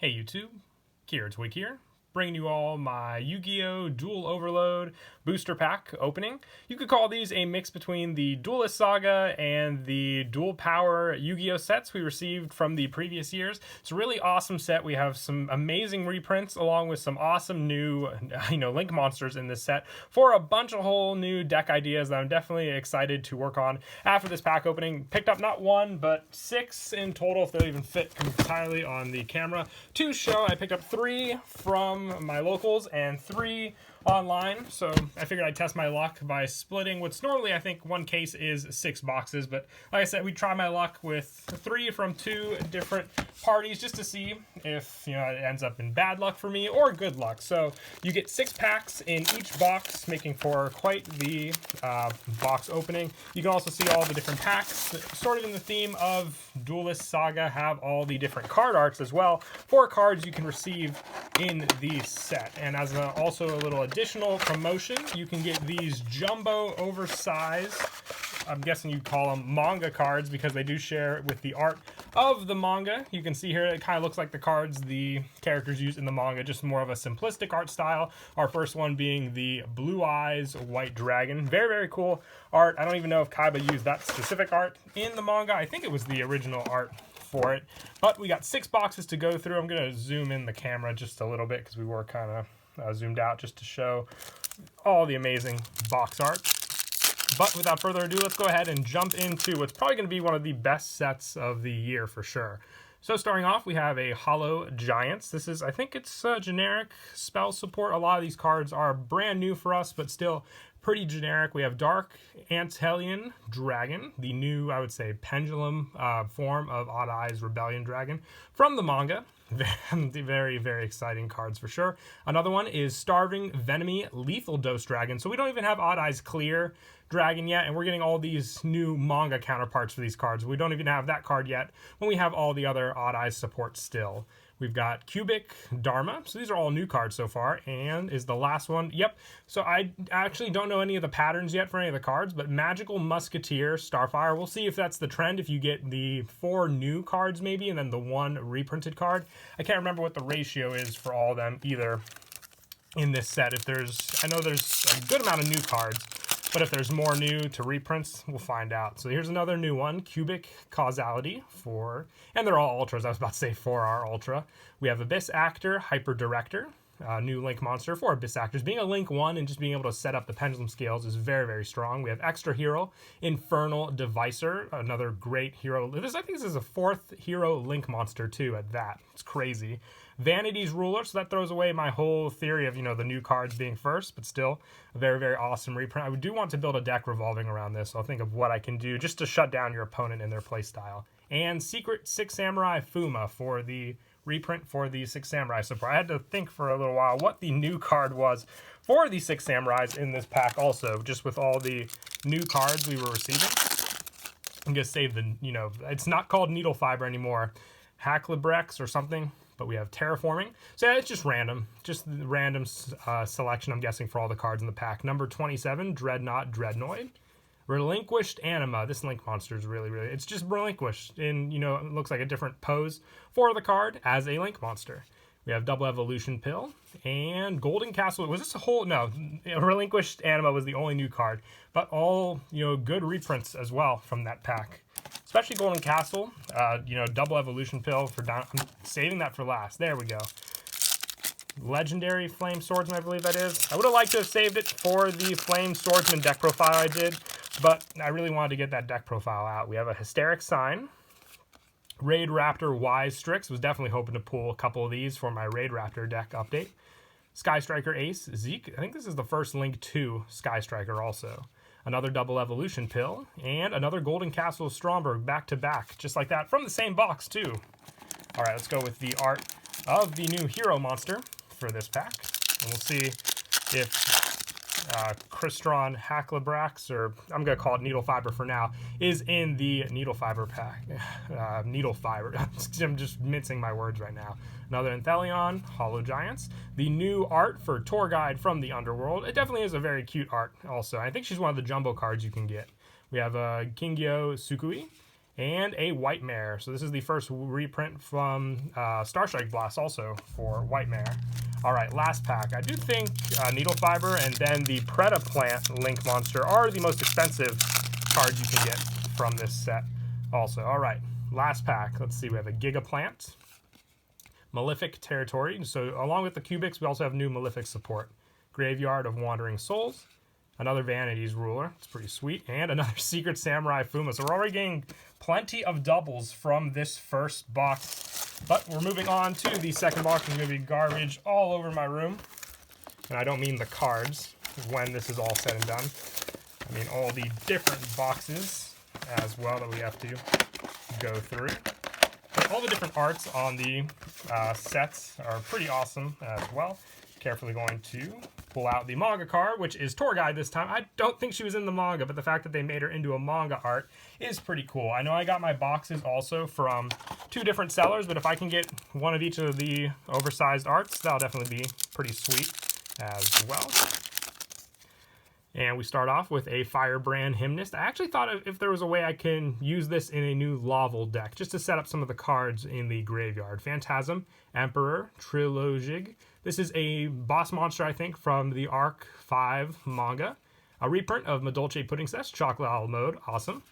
Hey YouTube, Kier Twig here, bringing you all my Yu-Gi-Oh! Duel Overload booster pack opening. You could call these a mix between the Duelist Saga and the Dual Power Yu-Gi-Oh! Sets we received from the previous years. It's a really awesome set. We have some amazing reprints along with some awesome new, Link monsters in this set for a bunch of whole new deck ideas that I'm definitely excited to work on after this pack opening. Picked up not one, but 6 in total, if they'll even fit entirely on the camera to show. I picked up 3 from my locals and 3 online, so I figured I'd test my luck by splitting what's normally, I think, one case is 6 boxes, but like I said, we try my luck with 3 from 2 different parties just to see if, it ends up in bad luck for me or good luck. So you get 6 packs in each box, making for quite the box opening. You can also see all the different packs, sort of in the theme of Duelist Saga, have all the different card arts as well for cards you can receive in the set. And as also a little additional promotion, you can get these jumbo oversized, I'm guessing you call them manga cards because they do share with the art of the manga. You can see here it kind of looks like the cards the characters use in the manga, just more of a simplistic art style. Our first one being the Blue Eyes White Dragon. Very, very cool art. I don't even know if Kaiba used that specific art in the manga. I think it was the original art for it. But we got 6 boxes to go through. I'm going to zoom in the camera just a little bit because we were kind of zoomed out just to show all the amazing box art. But without further ado, let's go ahead and jump into what's probably going to be one of the best sets of the year for sure. So starting off, we have a Hollow Giants. This is, I think it's generic spell support. A lot of these cards are brand new for us, but still pretty generic. We have Dark Antelian Dragon, the new, I would say, pendulum form of Odd Eyes Rebellion Dragon from the manga. Very, very exciting cards for sure. Another one is Starving Venomy Lethal Dose Dragon. So we don't even have Odd Eyes Clear Dragon yet, and we're getting all these new manga counterparts for these cards. We don't even have that card yet when we have all the other Odd Eyes support still. We've got Cubic Dharma. So these are all new cards so far. And is the last one. Yep. So I actually don't know any of the patterns yet for any of the cards, but Magical Musketeer Starfire. We'll see if that's the trend, if you get the 4 new cards maybe, and then the 1 reprinted card. I can't remember what the ratio is for all of them either in this set. I know there's a good amount of new cards, but if there's more new to reprints, we'll find out. So here's another new one, Cubic Causality and they're all Ultras. I was about to say 4R Ultra. We have Abyss Actor, Hyper Director, new Link monster for Abyss Actors. Being a Link 1 and just being able to set up the pendulum scales is very, very strong. We have Extra Hero, Infernal Devicer, another great hero. I think this is a 4th hero Link monster too at that. It's crazy. Vanity's Ruler, so that throws away my whole theory of, the new cards being first, but still a very, very awesome reprint. I do want to build a deck revolving around this, so I'll think of what I can do just to shut down your opponent in their playstyle. And Secret Six Samurai Fuma for the reprint for the Six Samurai support. I had to think for a little while what the new card was for the Six Samurais in this pack also, just with all the new cards we were receiving. I'm going to save the, it's not called Needle Fiber anymore. Hacklebrex or something. But we have Terraforming. So yeah, it's just random. Just the random selection, I'm guessing, for all the cards in the pack. Number 27, Dreadnought Dreadnoid. Relinquished Anima. This Link monster is really, really... It's just relinquished. And, it looks like a different pose for the card as a Link monster. We have Double Evolution Pill. And Golden Castle. Was this a whole... No. Relinquished Anima was the only new card. But all, good reprints as well from that pack. Especially Golden Castle, Double Evolution Pill for down. I'm saving that for last. There we go. Legendary Flame Swordsman, I believe that is. I would have liked to have saved it for the Flame Swordsman deck profile I did, but I really wanted to get that deck profile out. We have a Hysteric Sign. Raid Raptor Wise Strix. Was definitely hoping to pull a couple of these for my Raid Raptor deck update. Sky Striker Ace Zeke. I think this is the first Link 2 Sky Striker also. Another Double Evolution Pill, and another Golden Castle Stromberg back-to-back, just like that, from the same box, too. All right, let's go with the art of the new hero monster for this pack, and we'll see if Crystron Hacklebrex, or I'm going to call it Needle Fiber for now, is in the Needle Fiber pack. Needle Fiber. I'm just mincing my words right now. Another Anthelion, Hollow Giants. The new art for Tour Guide from the Underworld. It definitely is a very cute art also. I think she's one of the jumbo cards you can get. We have Kingyo Sukui and a White Mare. So this is the first reprint from Star Strike Blast also for White Mare. All right, last pack. I do think Needle Fiber and then the Predaplant Link Monster are the most expensive cards you can get from this set also. All right, last pack. Let's see, we have a Gigaplant, Malefic Territory. So along with the Cubics, we also have new Malefic support. Graveyard of Wandering Souls, another Vanity's Ruler, it's pretty sweet, and another Secret Samurai Fuma. So we're already getting plenty of doubles from this first box, but we're moving on to the second box. There's going to be garbage all over my room, and I don't mean the cards when this is all said and done. I mean all the different boxes as well that we have to go through. But all the different arts on the sets are pretty awesome as well. Carefully going to pull out the manga card, which is Tour Guide this time. I don't think she was in the manga, but the fact that they made her into a manga art is pretty cool. I know I got my boxes also from 2 different sellers, but if I can get one of each of the oversized arts, that'll definitely be pretty sweet as well. And we start off with a Firebrand Hymnist. I actually thought if there was a way I can use this in a new Laval deck, just to set up some of the cards in the graveyard. Phantasm, Emperor, Trilogig. This is a boss monster, I think, from the Arc 5 manga. A reprint of Madolche Pudding Cest, Chocolate Owl Mode, awesome.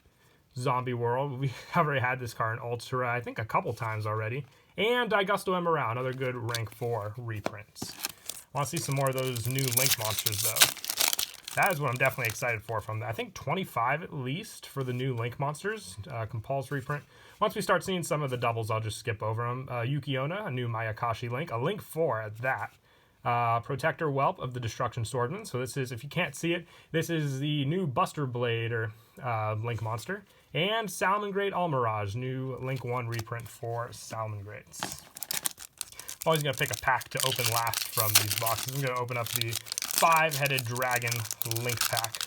Zombie World, we have already had this card in Ultra, I think a couple times already. And Daigusto Emerald, another good rank 4 reprints. I want to see some more of those new Link monsters, though. That is what I'm definitely excited for from that. I think 25 at least for the new Link monsters, compulsory print. Once we start seeing some of the doubles, I'll just skip over them. Yukiona, a new Mayakashi Link, a Link 4 at that. Protector Whelp of the Destruction Swordman. So this is, if you can't see it, this is the new Buster Blade or Link monster. And Salamangreat Almirage, new Link 1 reprint for Salamangreats. Always going to pick a pack to open last from these boxes. I'm going to open up the 5-headed dragon Link pack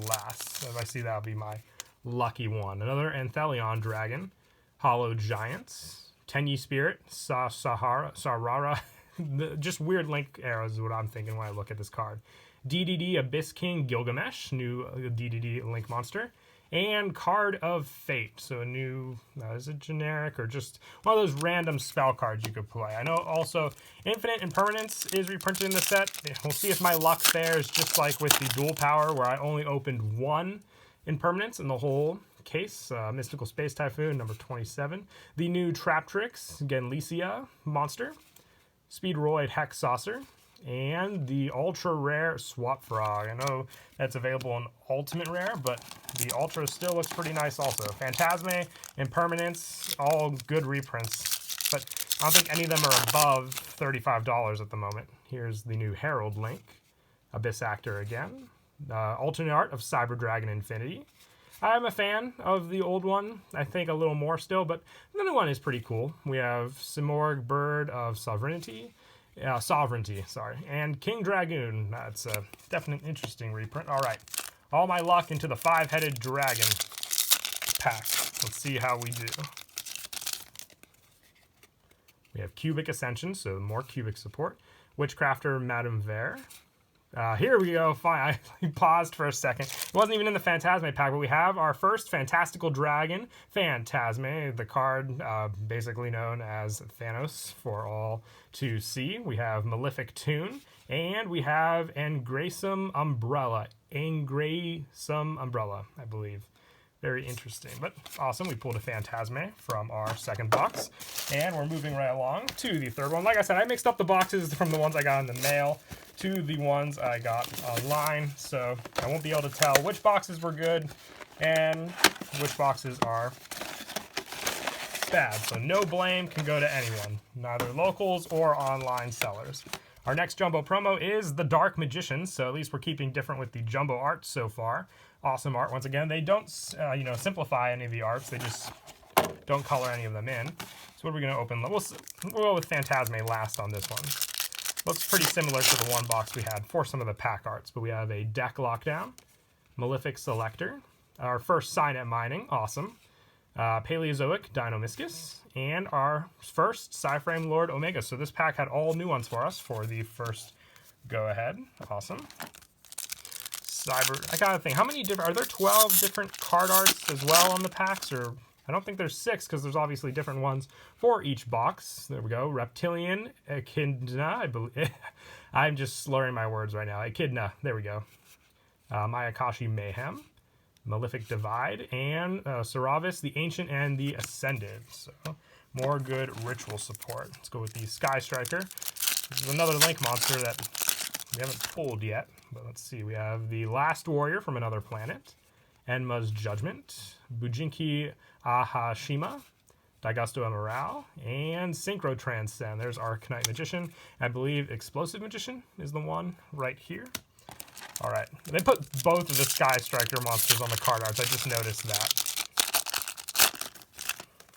last. If I see, that'll be my lucky one. Another Anthelion Dragon, Hollow Giants, Tenyi Spirit, Sarara. Just weird Link arrows is what I'm thinking when I look at this card. DDD Abyss King Gilgamesh, new DDD Link monster. And Card of Fate, so a new, is it generic or just one of those random spell cards you could play. I know also Infinite Impermanence is reprinted in the set. We'll see if my luck fares just like with the Dual Power, where I only opened 1 Impermanence in the whole case. Mystical Space Typhoon, number 27. The new Trap Tricks, Genlycia monster. Speedroid Hex Saucer. And the ultra rare Swap Frog. I know that's available in Ultimate Rare, but the Ultra still looks pretty nice also. Phantasme, Impermanence, all good reprints. But I don't think any of them are above $35 at the moment. Here's the new Herald Link. Abyss Actor again. Alternate art of Cyber Dragon Infinity. I'm a fan of the old one. I think a little more still, but the new one is pretty cool. We have Simorg Bird of Sovereignty, and King Dragoon. That's a definite interesting reprint. All right, all my luck into the 5-headed dragon pack. Let's see how we do. We have Cubic Ascension, so more Cubic support. Witchcrafter Madame Vere. Here we go. Fine. I paused for a second. It wasn't even in the Phantasme pack, but we have our first Fantastical Dragon, Phantasme, the card basically known as Thanos for all to see. We have Malefic Tune, and we have Engrasum Umbrella. Engrasum Umbrella, I believe. Very interesting, but awesome. We pulled a Phantasme from our second box, and we're moving right along to the third one. Like I said, I mixed up the boxes from the ones I got in the mail to the ones I got online, so I won't be able to tell which boxes were good and which boxes are bad. So no blame can go to anyone, neither locals or online sellers. Our next jumbo promo is the Dark Magician, so at least we're keeping different with the jumbo art so far. Awesome art. Once again, they don't simplify any of the arts, they just don't color any of them in. So what are we going to open? We'll go with Phantasme last on this one. Looks pretty similar to the one box we had for some of the pack arts, but we have a Deck Lockdown, Malefic Selector, our first Signet Mining, awesome, Paleozoic Dinomischus, and our first Psyframe Lord Omega. So this pack had all new ones for us for the first go-ahead, awesome. I gotta think, how many different, are there 12 different card arts as well on the packs? Or I don't think there's 6 because there's obviously different ones for each box. There we go. Reptilian, Echidna, I believe. I'm just slurring my words right now. Echidna, there we go. Mayakashi Mayhem, Malefic Divide, and Saravis, the Ancient, and the Ascended. So more good ritual support. Let's go with the Sky Striker. This is another Link monster that we haven't pulled yet. But let's see. We have the Last Warrior from Another Planet, Enma's Judgment, Bujinki Ahashima, Daigusto Emerald, and Synchro Transcend. There's Arcanite Magician. I believe Explosive Magician is the one right here. All right. They put both of the Sky Striker monsters on the card arts. I just noticed that.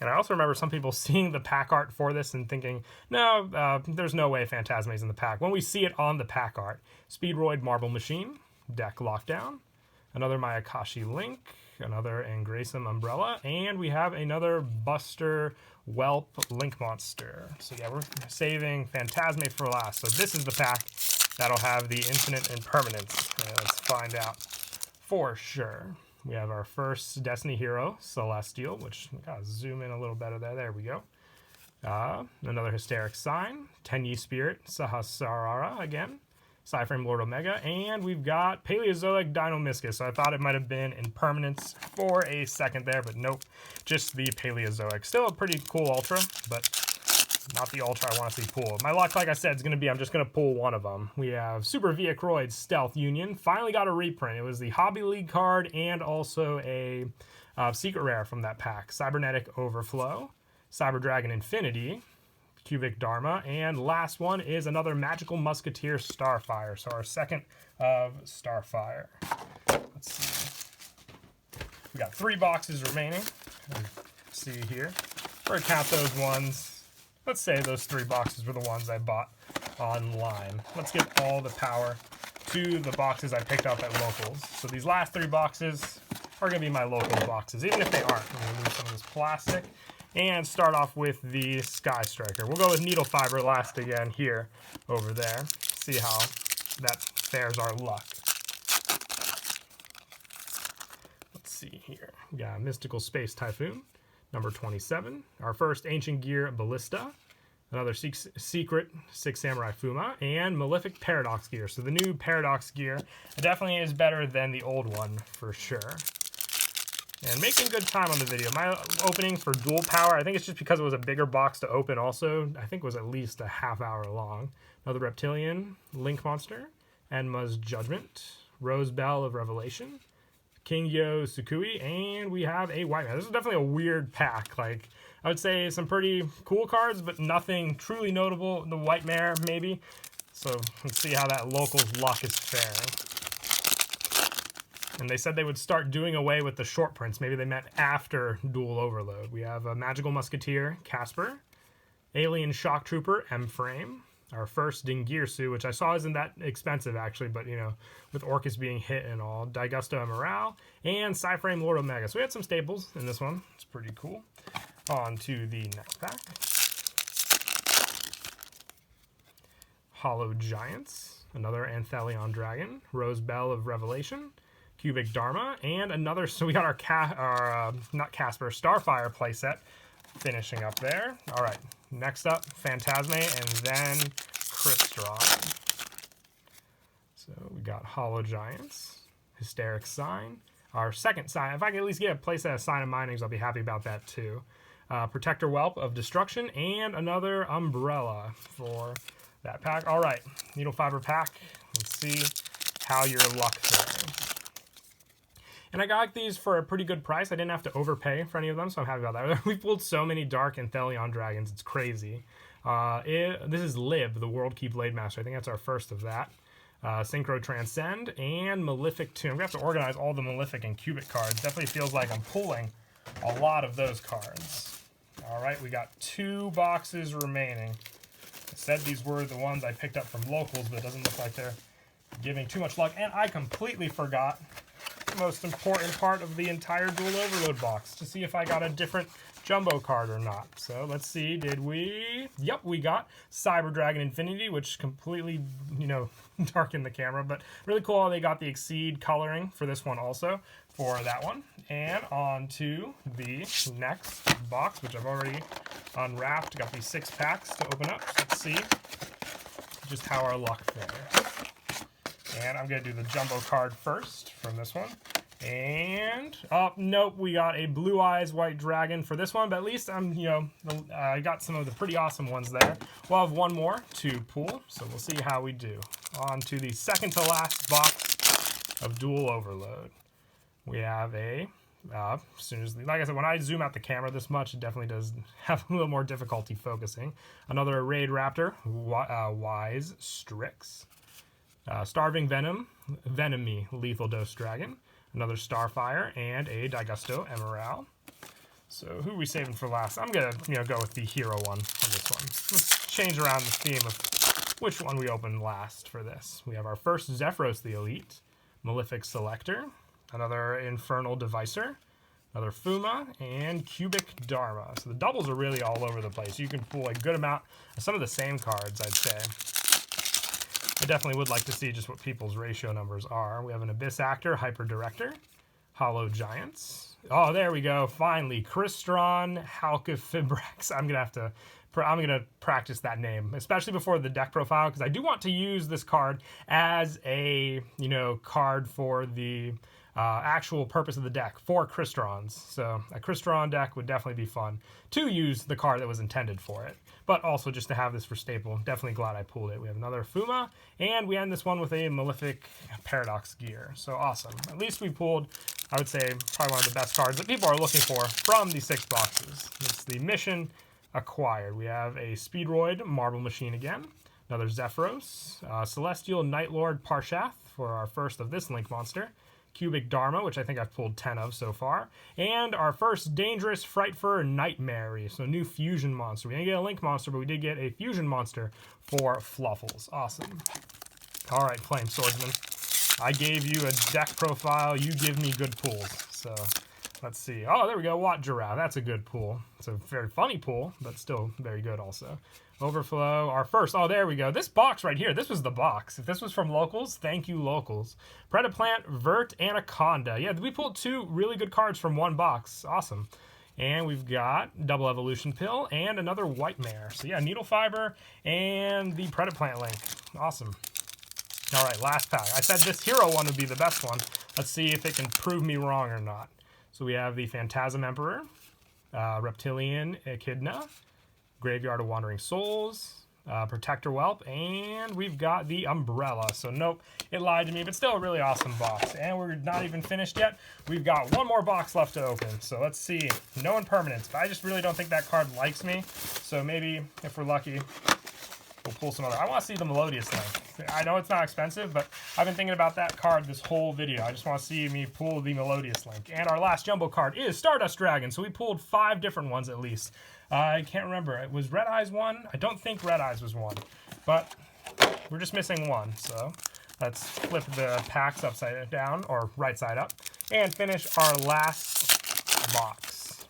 And I also remember some people seeing the pack art for this and thinking, no, there's no way Phantasma's in the pack. When we see it on the pack art, Speedroid Marble Machine, Deck Lockdown, another Mayakashi Link, another Angraysum Umbrella, and we have another Buster Whelp Link Monster. So yeah, we're saving Phantasma for last. So this is the pack that'll have the Infinite Impermanence. Let's find out for sure. We have our first Destiny Hero, Celestial, which gotta zoom in a little better there. There we go. Another Hysteric Sign, Tenyi Spirit, Sahasrara again, Psyframe Lord Omega, and we've got Paleozoic Dinomischus. So I thought it might have been Impermanence for a second there, but nope, just the Paleozoic. Still a pretty cool Ultra, but not the Ultra I want to see pulled. My luck, like I said, is going to be I'm just going to pull one of them. We have Super Viacroid Stealth Union. Finally got a reprint. It was the Hobby League card and also a secret rare from that pack. Cybernetic Overflow, Cyber Dragon Infinity, Cubic Dharma, and last one is another Magical Musketeer Starfire. So our second of Starfire. Let's see. We got 3 boxes remaining. Let's see here. We're going to count those ones. Let's say those 3 boxes were the ones I bought online. Let's give all the power to the boxes I picked up at locals. So these last 3 boxes are going to be my local boxes, even if they aren't. I'm going to remove some of this plastic and start off with the Sky Striker. We'll go with Needle Fiber last again here, over there. See how that fares our luck. Let's see here. We got Mystical Space Typhoon, number 27. Our first Ancient Gear Ballista. Another Secret 6 Samurai Fuma. And Malefic Paradox Gear. So the new Paradox Gear definitely is better than the old one for sure. And making good time on the video. My opening for Dual Power, I think it's just because it was a bigger box to open also. I think it was at least a half hour long. Another Reptilian Link Monster. Enma's Judgment. Rose Bell of Revelation. Kingyo Sukui, and we have a White Man. This is definitely a weird pack. Like, I would say some pretty cool cards, but nothing truly notable. The White Mare, maybe. So let's see how that local's luck is faring. And they said they would start doing away with the short prints. Maybe they meant after Dual Overload. We have a Magical Musketeer, Casper. Alien Shock Trooper, M-Frame. Our first Dingirsu, which I saw isn't that expensive actually, but you know, with Orcus being hit and all. Daigusto Emerald, and Psyframe Lord Omega. So we had some staples in this one. It's pretty cool. On to the next pack. Hollow Giants, another Anthelion Dragon, Rose Bell of Revelation, Cubic Dharma, and another, so we got our not Casper, Starfire playset finishing up there. All right, next up, Phantasma, and then Crystron. So we got Hollow Giants, Hysteric Sign, our second sign. If I can at least get a playset of Sign of Minings, I'll be happy about that too. Protector Whelp of Destruction, and another Umbrella for that pack. All right, Needle Fiber pack. Let's see how your luck fares. And I got these for a pretty good price. I didn't have to overpay for any of them, so I'm happy about that. We've pulled so many Dark Anthelion Dragons, it's crazy. This is Lib, the World Key Blade Master. I think that's our first of that. Synchro Transcend, and Malefic Tomb. We have to organize all the Malefic and Cubic cards. Definitely feels like I'm pulling a lot of those cards. All right, we got 2 boxes remaining. I said these were the ones I picked up from locals, but it doesn't look like they're giving too much luck. And I completely forgot the most important part of the entire Dual Overload box, to see if I got a different jumbo card or not. So let's see, did we? Yep, we got Cyber Dragon Infinity, which completely, darkened the camera, but really cool. They got the Exceed coloring for this one also, for that one. And on to the next box, which I've already unwrapped. Got these 6 packs to open up. So let's see just how our luck fares. And I'm going to do the jumbo card first from this one. And, oh, nope, we got a Blue Eyes White Dragon for this one, but at least I got some of the pretty awesome ones there. We'll have one more to pull, so we'll see how we do. On to the second to last box of Duel Overload. We have a, as soon as, like I said, when I zoom out the camera this much, it definitely does have a little more difficulty focusing. Another Raid Raptor, Wise Strix. Starving Venomy Lethal Dose Dragon. Another Starfire, and a Daigusto Emerald. So who are we saving for last? I'm gonna go with the hero one on this one. Let's change around the theme of which one we open last for this. We have our first Zephyros the Elite, Malefic Selector, another Infernal Devicer, another Fuma, and Cubic Dharma. So the doubles are really all over the place. You can pull a good amount of some of the same cards, I'd say. I definitely would like to see just what people's ratio numbers are. We have an Abyss Actor, Hyper Director, Hollow Giants. Oh, there we go. Finally, Crystron Halqifibrax. I'm gonna practice that name, especially before the deck profile, because I do want to use this card as a card for the actual purpose of the deck for Crystrons. So a Crystron deck would definitely be fun to use the card that was intended for it, but also just to have this for staple. Definitely glad I pulled it. We have another Fuma, and we end this one with a Malefic Paradox Gear. So awesome. At least we pulled, I would say, probably one of the best cards that people are looking for from these 6 boxes. It's the Mission Acquired. We have a Speedroid Marble Machine again, another Zephyros, Celestial Nightlord Parshath for our first of this Link monster, Cubic Dharma, which I think I've pulled 10 of so far, and our first Dangerous Frightfur Nightmare, so new fusion monster. We didn't get a Link monster, but we did get a fusion monster for Fluffles. Awesome. All right, Flame Swordsman. I gave you a deck profile. You give me good pulls. So let's see. Oh, there we go. Watt Giraffe. That's a good pull. It's a very funny pull, but still very good also. Overflow, our first. Oh, there we go. This box right here. This was the box. If this was from Locals, thank you, Locals. Predaplant, Vert, Anaconda. Yeah, we pulled 2 really good cards from one box. Awesome. And we've got Double Evolution Pill and another White Mare. So yeah, Needle Fiber and the Predaplant Link. Awesome. All right, last pack. I said this hero one would be the best one. Let's see if it can prove me wrong or not. So we have the Phantasm Emperor, Reptilian Echidna, Graveyard of Wandering Souls, Protector Whelp, and we've got the Umbrella. So nope, it lied to me, but still a really awesome box. And we're not even finished yet. We've got one more box left to open. So let's see. No impermanence, but I just really don't think that card likes me. So maybe, if we're lucky, we'll pull some other. I want to see the Melodious Link. I know it's not expensive, but I've been thinking about that card this whole video. I just want to see me pull the Melodious Link. And our last jumbo card is Stardust Dragon. So we pulled 5 different ones at least. I can't remember. It was Red Eyes one? I don't think Red Eyes was one. But we're just missing one. So let's flip the packs upside down, or right side up, and finish our last box.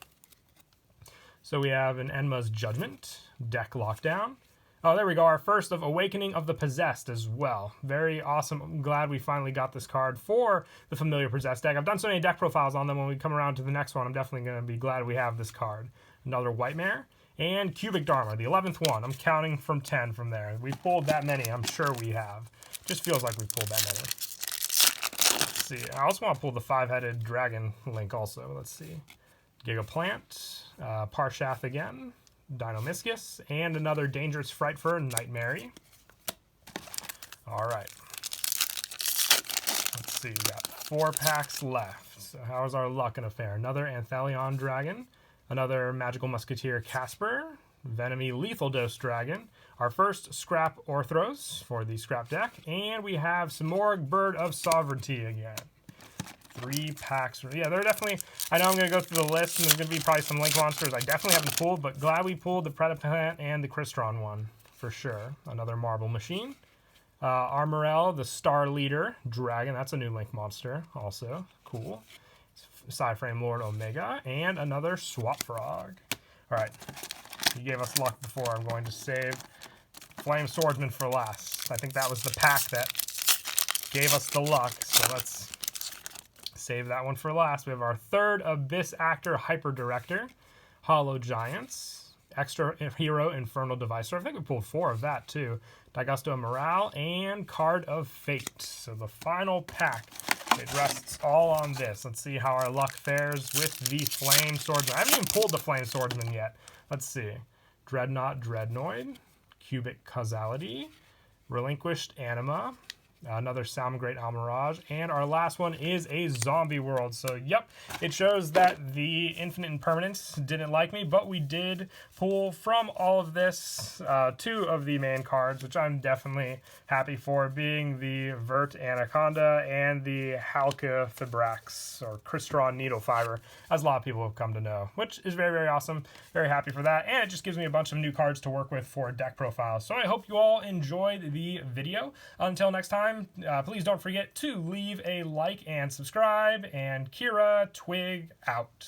So we have an Enma's Judgment, Deck Lockdown. Oh, there we go. Our first of Awakening of the Possessed as well. Very awesome. I'm glad we finally got this card for the Familiar Possessed deck. I've done so many deck profiles on them. When we come around to the next one, I'm definitely going to be glad we have this card. Another White Mare. And Cubic Dharma, the 11th one. I'm counting from 10 from there. We've pulled that many. I'm sure we have. Just feels like we've pulled that many. Let's see. I also want to pull the 5-headed Dragon Link also. Let's see. Gigaplant. Parshath again. Dinomischus, and another Dangerous Frightfur Nightmare. All right. Let's see, we got 4 packs left. So how's our luck and affair? Another Anthelion Dragon, another Magical Musketeer Casper, Venomy Lethal Dose Dragon, our first Scrap Orthros for the Scrap deck, and we have some more Bird of Sovereignty again. 3 packs. Yeah, they're definitely, I know I'm going to go through the list, and there's going to be probably some Link monsters I definitely haven't pulled, but glad we pulled the Predaplant and the Crystron one, for sure. Another Marble Machine. Armorel, the Star Leader Dragon. That's a new Link monster, also. Cool. Psyframe Lord Omega. And another Swap Frog. Alright, you gave us luck before. I'm going to save Flame Swordsman for last. I think that was the pack that gave us the luck, so let's save that one for last. We have our third Abyss Actor Hyper Director, Hollow Giants, Extra Hero Infernal Devicer. I think we pulled 4 of that too. Daigusto Morale, and Card of Fate. So the final pack, it rests all on this. Let's see how our luck fares with the Flame Swordsman. I haven't even pulled the Flame Swordsman yet. Let's see. Dreadnought Dreadnoid, Cubic Causality, Relinquished Anima, another Salmon-Great Almirage, and our last one is a Zombie World. So, yep, it shows that the Infinite Impermanence didn't like me, but we did pull from all of this 2 of the main cards, which I'm definitely happy for, being the Vert Anaconda and the Halka Fibrax, or Crystron Needle Fiber, as a lot of people have come to know, which is very, very awesome. Very happy for that, and it just gives me a bunch of new cards to work with for deck profiles. So I hope you all enjoyed the video. Until next time, please don't forget to leave a like and subscribe, and Kira Twig out.